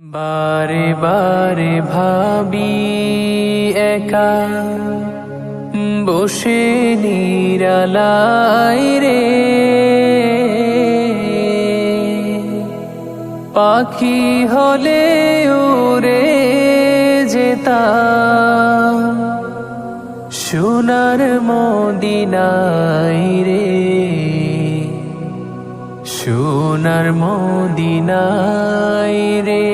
বারে বারে ভাবি একা বসে নিরালাই রে, পাখি হলে উড়ে যেতাম সোনার মদিনায় রে, সোনার মদিনায় রে।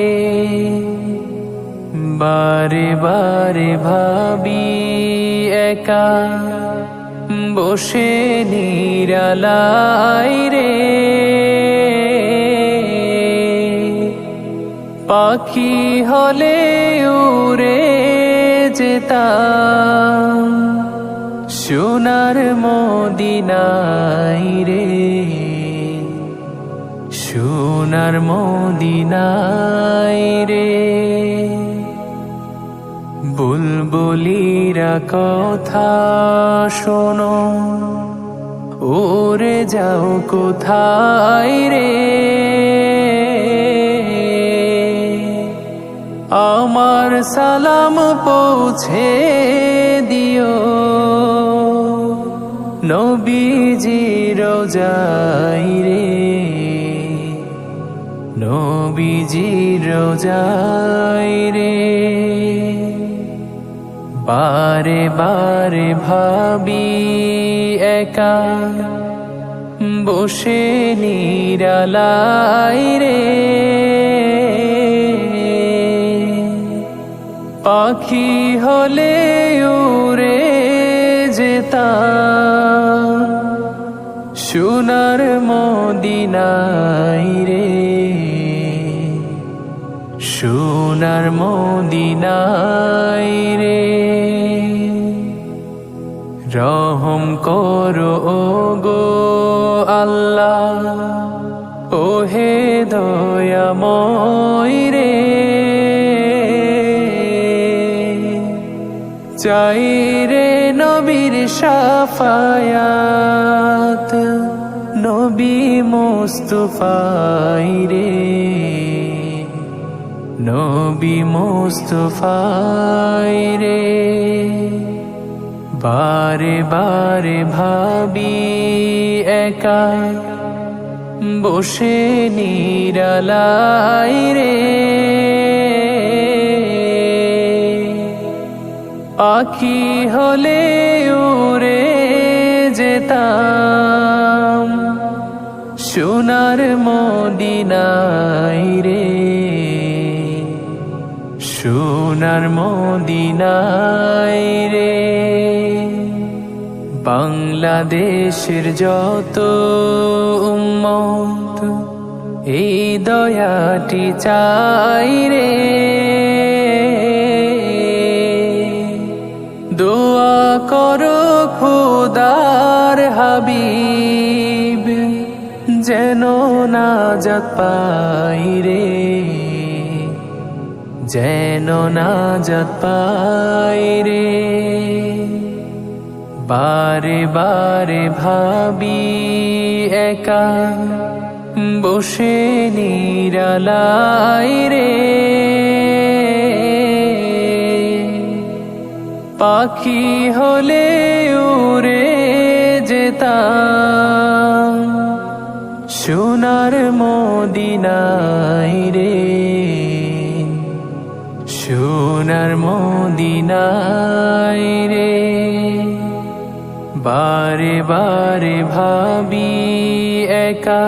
বারে বারে ভাবি একা বসে নিরালাই রে, পাখি হলে উড়ে যেতাম সোনার মদিনায় রে, সোনার মদিনায় রে। বুলবুলিরা কথা শোনো, উড়ে যাও কোথায় রে, আমার সালাম পৌঁছে দিও নবীজির রোজায় রে, নবীজির রোজায় রে। বারে বারে ভাবি একা বসে নিরালাই রে, পাখি হলে উড়ে যেতাম সোনার মদিনায় রে, সোনার মদিনায় রে। রহম করো গো আল্লাহ, ও হে দয়াময় রে, চাই রে নবীর শাফায়াত, নবী মুস্তাফায় রে, নবী মুস্তাফায় রে। বারে বারে ভাবি একা বসে নিরালাই রে, পাখি হলে উড়ে যেতাম সোনার মদিনায় রে, সোনার মদিনায় রে। বাংলাদেশের যত উম্মত এই দয়াটি চাই রে, দোয়া করো খোদার হাবিব যেন নাজাত পাই রে, যেন নাজাত পাই রে। বারে বারে ভাবি একা বসে নিরালাই রে, পাখি হলে উড়ে যেতাম সোনার মদিনায় রে, সোনার মদিনায় রে। বারে বারে ভাবি একা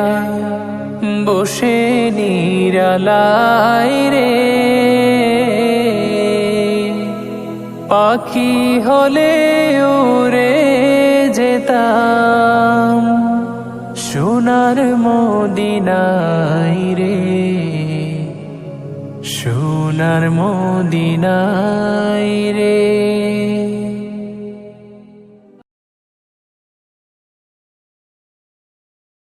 বসে নিরালাই রে, পাখি হলে উড়ে যেতাম সোনার মদিনায় রে, সোনার মদিনায় রে।